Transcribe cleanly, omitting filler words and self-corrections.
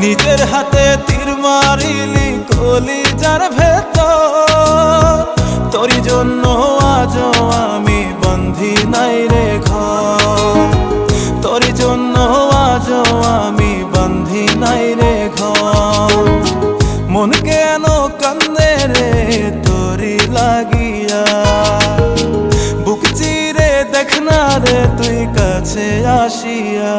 নিজের হাতে তীর মারিলি কলিজার ভেতর, তোরই জন্য আজও আমি বন্ধি নাই রে ঘর, তোরই জন্য আজও আমি বন্ধি নাই রে ঘর। মন কেন কান্দে রে তোরি লাগিয়া, বুক চিরে দেখ না রে তুই কাছে আসিয়া।